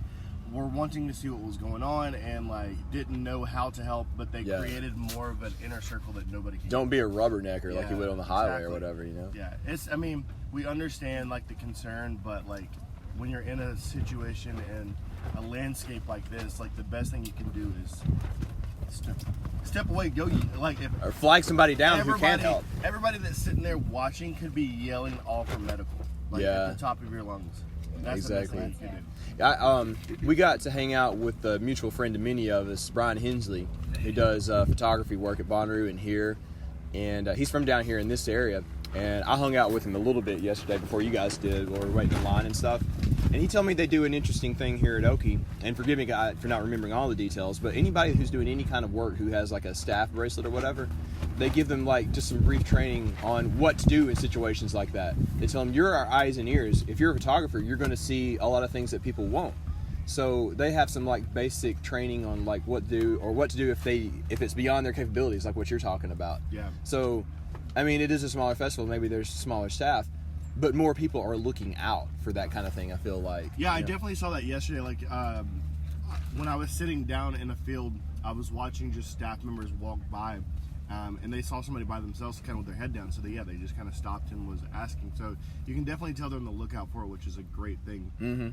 Speaker 7: were wanting to see what was going on and like didn't know how to help, but they created more of an inner circle that nobody can.
Speaker 2: Don't be a rubbernecker like you
Speaker 7: Yeah,
Speaker 2: would on the highway
Speaker 7: exactly.
Speaker 2: or whatever, you know?
Speaker 7: Yeah, I mean, we understand like the concern, but like when you're in a situation and a landscape like this, like the best thing you can do is step away. Go like if
Speaker 2: Or flag somebody down who can't help.
Speaker 7: everybody that's sitting there watching could be yelling all for medical, like at the top of your lungs. That's
Speaker 2: Exactly.
Speaker 7: the best thing you can do.
Speaker 2: We got to hang out with a mutual friend of many of us, Brian Hensley, who does photography work at Bonnaroo and here, and he's from down here in this area. And I hung out with him a little bit yesterday before you guys did, or waiting in line and stuff. And he told me they do an interesting thing here at Okee. And forgive me for not remembering all the details, but anybody who's doing any kind of work who has like a staff bracelet or whatever, they give them like just some brief training on what to do in situations like that. They tell them, you're our eyes and ears. If you're a photographer, you're going to see a lot of things that people won't. So they have some like basic training on like what to do if it's beyond their capabilities, like what you're talking about.
Speaker 7: Yeah.
Speaker 2: So, I mean, it is a smaller festival. Maybe there's smaller staff, but more people are looking out for that kind of thing. I feel like.
Speaker 7: Yeah, I definitely saw that yesterday. Like when I was sitting down in a field, I was watching just staff members walk by, and they saw somebody by themselves, kind of with their head down. So they just kind of stopped and was asking. So you can definitely tell they're on the lookout for it, which is a great thing.
Speaker 2: Mm-hmm.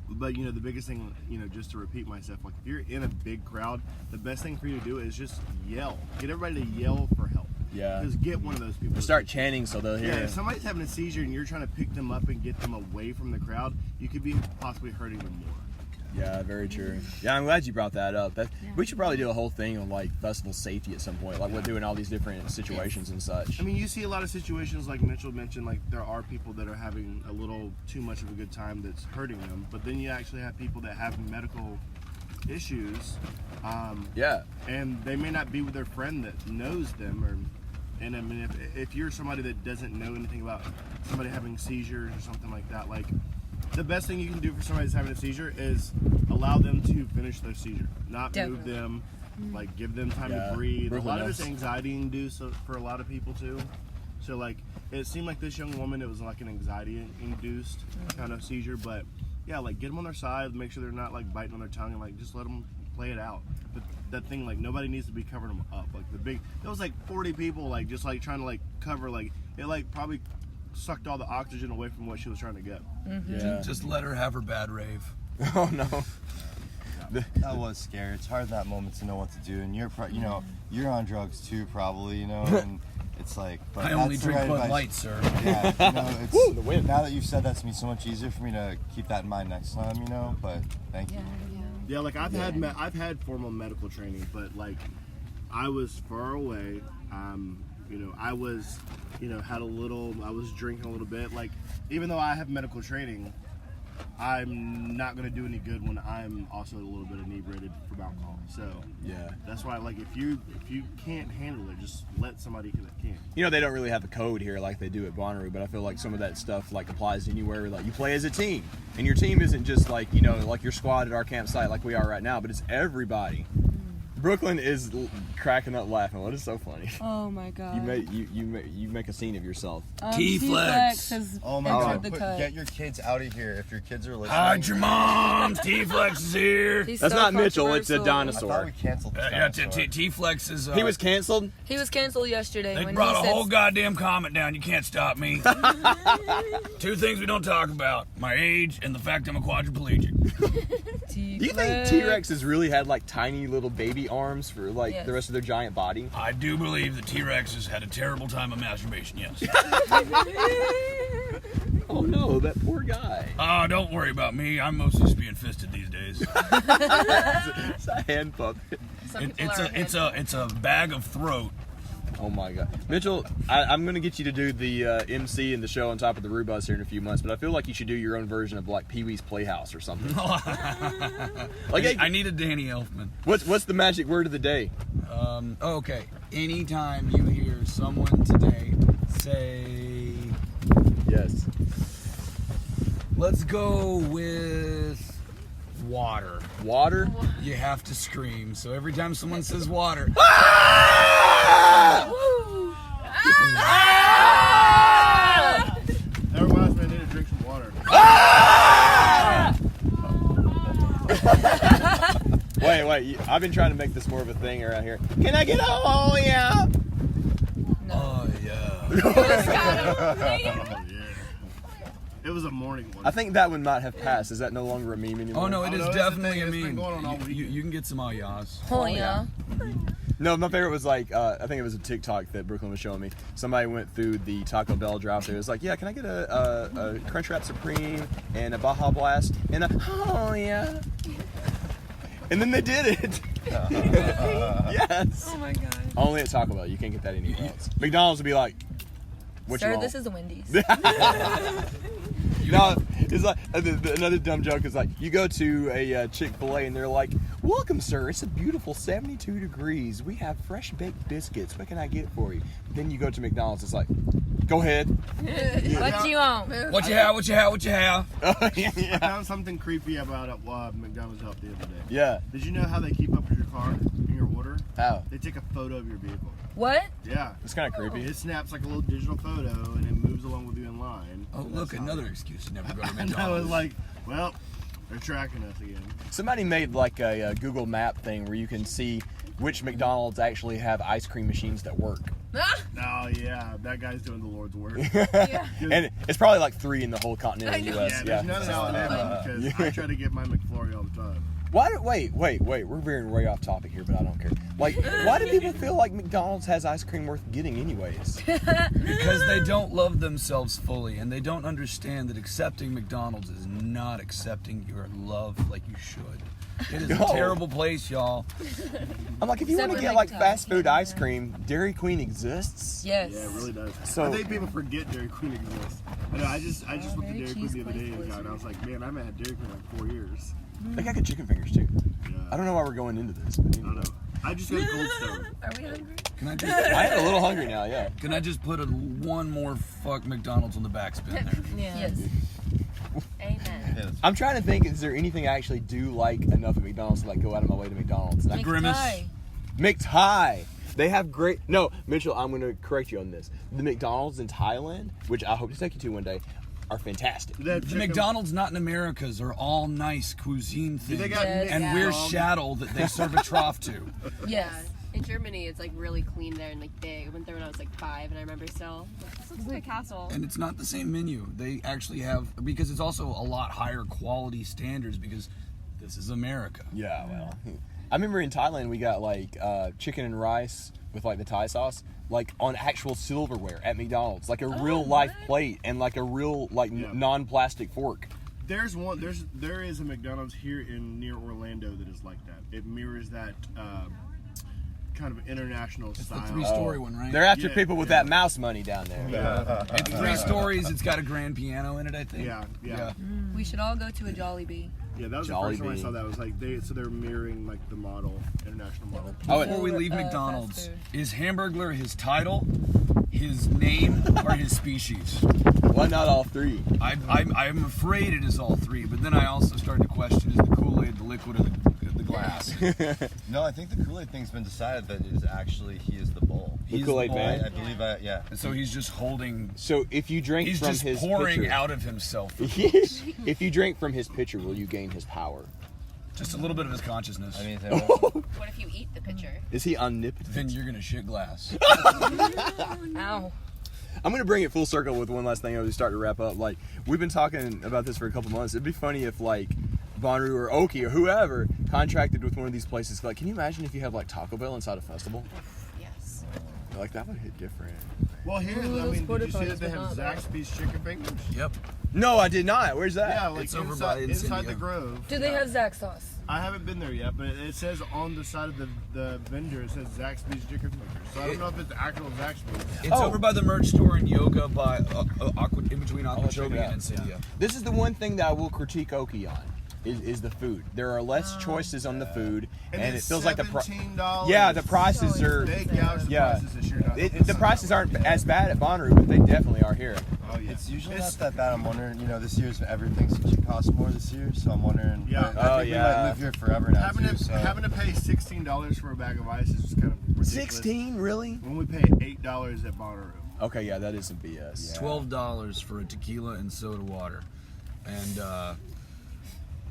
Speaker 7: But the biggest thing, just to repeat myself, like if you're in a big crowd, the best thing for you to do is just yell. Get everybody to yell for help.
Speaker 2: Yeah.
Speaker 7: Just get one of those people.
Speaker 2: Start chanting so they'll hear.
Speaker 7: Yeah,
Speaker 2: it.
Speaker 7: if somebody's having a seizure and you're trying to pick them up and get them away from the crowd, you could be possibly hurting them more.
Speaker 2: Yeah, very true. Yeah, I'm glad you brought that up. We should probably do a whole thing on like festival safety at some point. Like we're doing all these different situations and such.
Speaker 7: I mean, you see a lot of situations like Mitchell mentioned, like there are people that are having a little too much of a good time that's hurting them, but then you actually have people that have medical issues. And they may not be with their friend that knows them, and I mean, if you're somebody that doesn't know anything about somebody having seizures or something like that, like the best thing you can do for somebody that's having a seizure is allow them to finish their seizure, not move them, like give them time to breathe. A lot of it's anxiety induced for a lot of people too. So like it seemed like this young woman, it was like an anxiety induced kind of seizure, but yeah, like get them on their side, make sure they're not like biting on their tongue, and like just let them play it out. But that thing, like nobody needs to be covering them up. Like there was like 40 people like just like trying to like cover, like it like probably sucked all the oxygen away from what she was trying to get.
Speaker 2: Yeah.
Speaker 4: Just let her have her bad rave.
Speaker 2: Oh no.
Speaker 3: That was scary. It's hard in that moment to know what to do, and you're on drugs too, probably, and it's like. But
Speaker 4: I only
Speaker 3: that's the
Speaker 4: drink
Speaker 3: right
Speaker 4: Bud
Speaker 3: advice.
Speaker 4: Light, sir.
Speaker 3: Yeah, it's
Speaker 2: Woo, the wind.
Speaker 3: now that you've said that to me, so much easier for me to keep that in mind next time, But thank you.
Speaker 7: Yeah, like I've had formal medical training, but like I was far away. I was, I was drinking a little bit. Like even though I have medical training, I'm not gonna do any good when I'm also a little bit inebriated from alcohol. So
Speaker 2: Yeah.
Speaker 7: that's why, like, if you can't handle it, just let somebody that can.
Speaker 2: You know, they don't really have a code here like they do at Bonnaroo, but I feel like some of that stuff like applies anywhere. Like you play as a team, and your team isn't just like, you know, like your squad at our campsite like we are right now, but it's everybody. Brooklyn is cracking up laughing. What is so funny?
Speaker 1: Oh my god.
Speaker 2: You make a scene of yourself.
Speaker 4: T-Flex
Speaker 1: has
Speaker 3: Oh my
Speaker 1: entered
Speaker 3: God!
Speaker 1: the cut.
Speaker 3: Get your kids out of here if your kids are listening.
Speaker 4: Hide your moms. T-Flex is here.
Speaker 1: He's
Speaker 2: That's
Speaker 1: so
Speaker 2: not Mitchell. It's a
Speaker 1: controversial.
Speaker 3: I thought
Speaker 2: dinosaur.
Speaker 3: we canceled this
Speaker 4: Yeah,
Speaker 3: dinosaur.
Speaker 4: T-Flex is.
Speaker 2: He was canceled.
Speaker 1: He was canceled yesterday.
Speaker 4: They
Speaker 1: when
Speaker 4: brought
Speaker 1: he
Speaker 4: a
Speaker 1: said,
Speaker 4: whole goddamn comment down. You can't stop me. 2 things we don't talk about: my age and the fact I'm a quadriplegic.
Speaker 2: Do you think T-Rexes really had like tiny little baby arms for like
Speaker 1: Yes.
Speaker 2: the rest of their giant body?
Speaker 4: I do believe the T-Rexes had a terrible time of masturbation. Yes.
Speaker 2: Oh no, that poor guy.
Speaker 4: Oh, don't worry about me. I'm mostly just being fisted these days.
Speaker 2: It's a hand puppet.
Speaker 5: Some people are
Speaker 4: It's a bag of throat.
Speaker 2: Oh my god, Mitchell, I'm gonna get you to do the MC and the show on top of the Roo Bus here in a few months, but I feel like you should do your own version of like Pee Wee's Playhouse or something. Like,
Speaker 4: I need a Danny Elfman.
Speaker 2: what's the magic word of the day?
Speaker 4: Okay. Anytime you hear someone today say,
Speaker 2: Yes.
Speaker 4: let's go with water,
Speaker 2: Water.
Speaker 4: you have to scream. So every time someone says water,
Speaker 7: That reminds me, I need to drink some water.
Speaker 2: Wait. I've been trying to make this more of a thing around here. Can I get a oh yeah?
Speaker 4: oh yeah.
Speaker 7: Oh, yeah. It was a morning one.
Speaker 2: I think that one might have passed. Is that no longer a meme anymore?
Speaker 4: Oh no, it
Speaker 7: Oh,
Speaker 4: is
Speaker 7: no, it's
Speaker 4: definitely
Speaker 7: the
Speaker 4: a
Speaker 7: thing. It's been
Speaker 4: meme.
Speaker 7: going on all
Speaker 4: You can get some oh yahs.
Speaker 1: Oh yeah.
Speaker 2: No, my favorite was like, I think it was a TikTok that Brooklyn was showing me. Somebody went through the Taco Bell drive-thru. It was like, yeah, can I get a Crunchwrap Supreme and a Baja Blast and a, oh yeah. And then they did it. Yes.
Speaker 1: Oh my god.
Speaker 2: Only at Taco Bell. You can't get that anywhere else. McDonald's would be like, what you
Speaker 1: Sir,
Speaker 2: want?
Speaker 1: this is a Wendy's.
Speaker 2: No, it's like another dumb joke is like you go to a Chick-fil-A and they're like, "Welcome, sir. It's a beautiful 72 degrees. We have fresh baked biscuits. What can I get for you?" Then you go to McDonald's. It's like, "Go ahead."
Speaker 1: What you want?
Speaker 4: What you have? What you have? What you have?
Speaker 7: I
Speaker 2: Yeah.
Speaker 7: found something creepy about McDonald's help the other day.
Speaker 2: Yeah.
Speaker 7: Did you know how they keep up with your car in your order?
Speaker 2: How?
Speaker 7: They take a photo of your vehicle.
Speaker 1: What?
Speaker 7: Yeah.
Speaker 2: It's kind of creepy.
Speaker 7: It snaps like a little digital photo and it moves along with you in line.
Speaker 4: Oh
Speaker 7: And
Speaker 4: look,
Speaker 7: that's how
Speaker 4: another
Speaker 7: they-
Speaker 4: excuse to never go to
Speaker 7: And I was
Speaker 4: McDonald's.
Speaker 7: like, well, they're tracking us again.
Speaker 2: Somebody made like a Google Map thing where you can see which McDonald's actually have ice cream machines that work.
Speaker 7: Oh yeah, that guy's doing the Lord's work.
Speaker 2: And it's probably like 3 in the whole continental U.S.
Speaker 7: Yeah, there's none in Alabama because I try to get my McFlurry all the time.
Speaker 2: Wait. We're veering way off topic here, but I don't care. Like, why do people feel like McDonald's has ice cream worth getting anyways?
Speaker 4: Because they don't love themselves fully, and they don't understand that accepting McDonald's is not accepting your love like you should. It is
Speaker 2: No.
Speaker 4: a terrible place, y'all.
Speaker 2: I'm like, if you want to
Speaker 1: Except
Speaker 2: get
Speaker 1: for
Speaker 2: like
Speaker 1: McDonald's.
Speaker 2: fast food ice cream, Dairy Queen exists.
Speaker 1: Yes.
Speaker 7: Yeah, it really does.
Speaker 2: So-
Speaker 7: I think people forget Dairy Queen exists. I know. I just went to
Speaker 1: Very
Speaker 7: Dairy Queen the other day
Speaker 1: cheese
Speaker 7: and I was like, man, I haven't had Dairy Queen in like 4 years.
Speaker 2: They got good chicken fingers too.
Speaker 7: Yeah.
Speaker 2: I don't know why we're going into this. But
Speaker 7: I don't know. I just got a Cold Stone.
Speaker 5: Are we hungry?
Speaker 4: Can I just
Speaker 2: I am a little hungry now. Yeah.
Speaker 4: can I just put one more fuck McDonald's on the backspin there?
Speaker 1: Yes.
Speaker 5: Amen.
Speaker 2: I'm trying to think. Is there anything I actually do like enough at McDonald's to like go out of my way to McDonald's? And I-
Speaker 4: Grimace.
Speaker 1: Pie.
Speaker 2: McThai. They have great. No, Mitchell, I'm going to correct you on this. The McDonald's in Thailand, which I hope to take you to one day, are fantastic.
Speaker 7: They have
Speaker 4: The
Speaker 7: chicken-
Speaker 4: McDonald's not in America's are all nice cuisine
Speaker 7: They
Speaker 4: things.
Speaker 7: got
Speaker 1: Yes.
Speaker 4: And
Speaker 7: Nick
Speaker 4: we're
Speaker 7: Dog.
Speaker 4: chattel that they serve a trough to.
Speaker 1: Yes.
Speaker 5: In Germany, it's like really clean there and like big. I went there when I was like 5, and I remember still. This looks like a castle.
Speaker 4: And it's not the same menu. They actually have, because it's also a lot higher quality standards because this is America.
Speaker 2: Yeah, well, I remember in Thailand we got like chicken and rice with like the Thai sauce, like on actual silverware at McDonald's, like a real life plate and like a real like
Speaker 7: Yeah.
Speaker 2: non-plastic fork.
Speaker 7: There is a McDonald's here in near Orlando that is like that. It mirrors that kind of international
Speaker 4: It's
Speaker 7: style.
Speaker 4: the 3-story one, right?
Speaker 2: They're after
Speaker 7: Yeah,
Speaker 2: people with that mouse money down there.
Speaker 7: Yeah.
Speaker 4: It's 3 stories. It's got a grand piano in it, I think.
Speaker 7: Yeah.
Speaker 8: We should all go to a Jollibee.
Speaker 7: Yeah, that was the first time I saw that. It was like they're mirroring like the model, international model.
Speaker 4: Before we leave McDonald's, is Hamburglar his title, his name, or his species?
Speaker 2: Why not all three?
Speaker 4: I'm afraid it is all three, but then I also started to question, is the Kool-Aid the liquid or the glass?
Speaker 3: No, I think the Kool-Aid thing's been decided that it is actually he is the bowl.
Speaker 2: The Kool-Aid man?
Speaker 3: I believe, yeah.
Speaker 4: And so he's just holding...
Speaker 2: So if you drink
Speaker 4: He's
Speaker 2: from
Speaker 4: just
Speaker 2: his
Speaker 4: pouring
Speaker 2: pitcher,
Speaker 4: out of himself.
Speaker 2: if you drink from his pitcher, will you gain his power?
Speaker 4: Just a little bit of his consciousness.
Speaker 3: I mean,
Speaker 5: What if you eat the pitcher?
Speaker 2: Is he omnipotent?
Speaker 4: Then you're gonna shit glass.
Speaker 1: Ow.
Speaker 2: I'm gonna bring it full circle with one last thing as we start to wrap up. Like, we've been talking about this for a couple months. It'd be funny if like Bonnaroo or Okee or whoever contracted with one of these places. Like, can you imagine if you have like Taco Bell inside a festival?
Speaker 5: Yes.
Speaker 2: Like, that would hit different.
Speaker 7: Well, here, I
Speaker 1: those
Speaker 7: mean,
Speaker 1: porta
Speaker 7: did you see
Speaker 1: potties
Speaker 7: that they
Speaker 1: would
Speaker 7: have
Speaker 1: not,
Speaker 7: Zaxby's chicken fingers?
Speaker 4: Yep.
Speaker 2: No, I did not. Where's that?
Speaker 7: Yeah, like
Speaker 4: It's over by
Speaker 7: inside
Speaker 4: Incendio.
Speaker 7: the Grove.
Speaker 1: Do they have Zax sauce?
Speaker 7: I haven't been there yet, but it says on the side of the vendor, it says Zaxby's chicken fingers. So I don't know if it's actual Zaxby's.
Speaker 4: It's over by the merch store in Yoga by in between Okeechobee
Speaker 2: check it
Speaker 4: and Incendio.
Speaker 2: This is the one thing that I will critique Okee on. Is the food. There are less choices on the food, and it
Speaker 7: it's
Speaker 2: feels like the
Speaker 7: $17.
Speaker 2: Yeah, the prices are.
Speaker 7: They gouged the
Speaker 2: Yeah,
Speaker 7: prices this year. Now.
Speaker 2: the prices aren't as bad at Bonnaroo, but they definitely are here.
Speaker 7: Oh yeah.
Speaker 3: it's usually not that bad. I'm wondering, this year's everything seems to cost more this year, so I'm wondering.
Speaker 7: Yeah.
Speaker 3: I think we might live here forever now
Speaker 7: Having to pay $16 for a bag of ice is just kind of ridiculous.
Speaker 2: 16, really?
Speaker 7: When we pay $8 at Bonnaroo.
Speaker 2: Okay, yeah, that is some BS.
Speaker 4: $12 for a tequila and soda water, and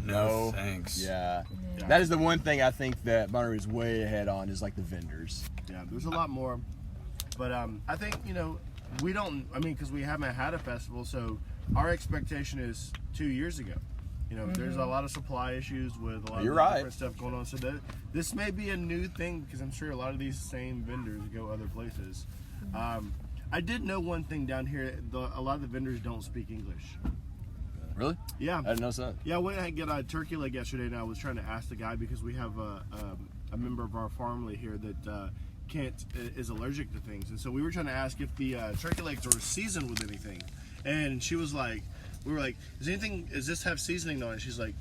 Speaker 4: no thanks.
Speaker 2: Yeah. That is the one thing I think that Bonnaroo is way ahead on is like the vendors.
Speaker 7: Yeah, there's a lot more, but I think we don't. I mean, because we haven't had a festival, so our expectation is 2 years ago. There's a lot of supply issues with a lot
Speaker 2: You're
Speaker 7: of
Speaker 2: right.
Speaker 7: different stuff going on. So this may be a new thing because I'm sure a lot of these same vendors go other places. I did know one thing down here. A lot of the vendors don't speak English.
Speaker 2: Really?
Speaker 7: Yeah.
Speaker 2: I didn't know that.
Speaker 7: Yeah, I went and got a turkey leg yesterday, and I was trying to ask the guy because we have a member of our family here that is allergic to things, and so we were trying to ask if the turkey legs were seasoned with anything, and she was like, we were like, does this have seasoning on it? She's like,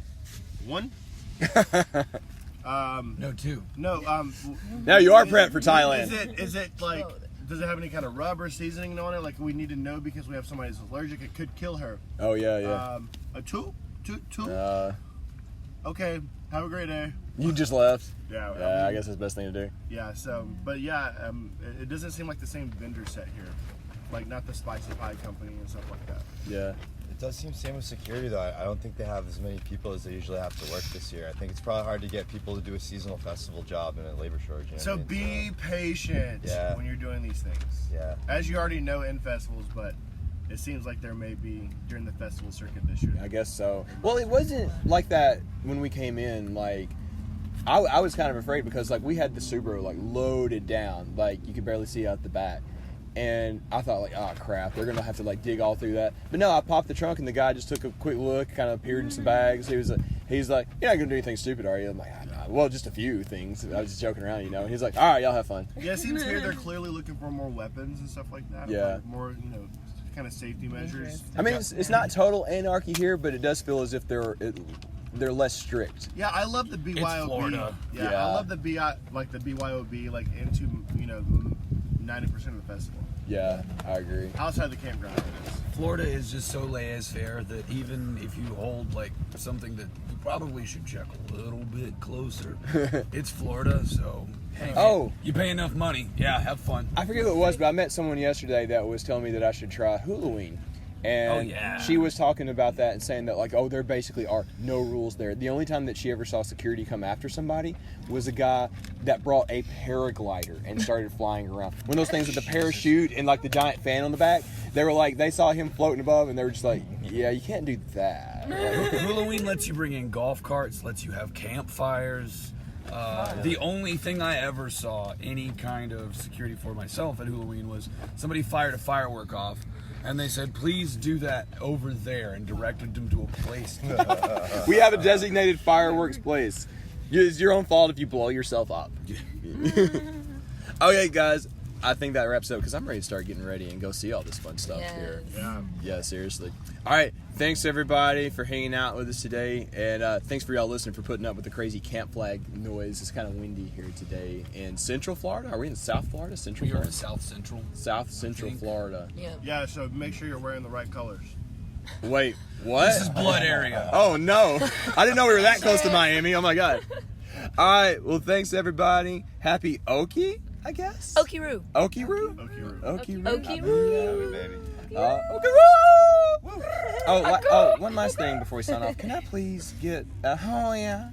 Speaker 7: one.
Speaker 4: No, two.
Speaker 7: No.
Speaker 2: Now you are prepped for Thailand.
Speaker 7: Is it like? Does it have any kind of rub or seasoning on it? Like we need to know because we have somebody who's allergic. It could kill her.
Speaker 2: Oh yeah.
Speaker 7: A two. Okay. Have a great day.
Speaker 2: You just left.
Speaker 7: Yeah.
Speaker 2: Yeah, I guess that's the best thing to do.
Speaker 7: Yeah. So, but yeah, it doesn't seem like the same vendor set here, like not the spicy pie company and stuff like that.
Speaker 2: Yeah.
Speaker 3: It does seem same with security though. I don't think they have as many people as they usually have to work this year. I think it's probably hard to get people to do a seasonal festival job in a labor shortage.
Speaker 7: So be patient when you're doing these things.
Speaker 3: Yeah.
Speaker 7: As you already know in festivals, but it seems like there may be during the festival circuit this year.
Speaker 2: I guess so. Well, it wasn't like that when we came in. Like, I was kind of afraid because like we had the Subaru like loaded down, like you could barely see out the back. And I thought like, oh crap, they're gonna have to like dig all through that. But no, I popped the trunk and the guy just took a quick look, kind of peered in some bags. He's like, you're not gonna do anything stupid, are you? I'm like, nah. Well, just a few things. I was just joking around, And he's like, all right, y'all have fun.
Speaker 7: Yeah, it seems here they're clearly looking for more weapons and stuff like that.
Speaker 2: Yeah.
Speaker 7: Like more, kind of safety measures.
Speaker 2: I mean, it's not total anarchy here, but it does feel as if they're less strict.
Speaker 7: Yeah, I love the BYOB.
Speaker 4: It's Florida.
Speaker 7: Yeah, I love the BYOB, like into 90% of the festival.
Speaker 2: Yeah, I agree.
Speaker 7: Outside the campground, it is.
Speaker 4: Florida is just so laissez-faire that even if you hold like something that you probably should check a little bit closer, it's Florida, so hey,
Speaker 2: Oh.
Speaker 4: you pay enough money, yeah, have fun.
Speaker 2: I forget who it was, but I met someone yesterday that was telling me that I should try Halloween. And
Speaker 4: Oh, yeah.
Speaker 2: she was talking about that and saying that, like, oh, there basically are no rules there. The only time that she ever saw security come after somebody was a guy that brought a paraglider and started flying around. One of those things with the parachute and, like, the giant fan on the back. They were like, they saw him floating above and they were just like, yeah, you can't do that. Like,
Speaker 4: Halloween lets you bring in golf carts, lets you have campfires. The only thing I ever saw any kind of security for myself at Halloween was somebody fired a firework off. And they said, please do that over there, and directed them to a place.
Speaker 2: we have a designated fireworks place. It's your own fault if you blow yourself up. Okay, guys. I think that wraps up because I'm ready to start getting ready and go see all this fun stuff
Speaker 1: Yes.
Speaker 2: here.
Speaker 7: Yeah.
Speaker 2: Yeah, seriously. All right. Thanks, everybody, for hanging out with us today. And thanks for y'all listening for putting up with the crazy camp flag noise. It's kind of windy here today in Central Florida. Are we in South Florida? Central
Speaker 4: We are in
Speaker 2: Florida?
Speaker 4: South Central.
Speaker 2: South Central Florida.
Speaker 1: Yeah.
Speaker 7: Yeah, so make sure you're wearing the right colors.
Speaker 2: Wait, what?
Speaker 4: This is blood area.
Speaker 2: Oh, no. I didn't know we were that close to Miami. Oh, my God. All right. Well, thanks, everybody. Happy Okee, I guess?
Speaker 8: Okeeroo.
Speaker 2: Okeeroo?
Speaker 7: Okeeroo.
Speaker 2: Okeeroo.
Speaker 1: Okeeroo.
Speaker 3: Baby.
Speaker 2: Okeeroo! Oh, one last thing before we sign off. Can I please get a oh yeah?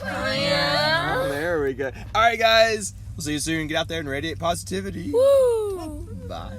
Speaker 1: Oh, yeah.
Speaker 2: Oh, there we go. All right, guys. We'll see you soon. Get out there and radiate positivity.
Speaker 8: Woo!
Speaker 2: Bye.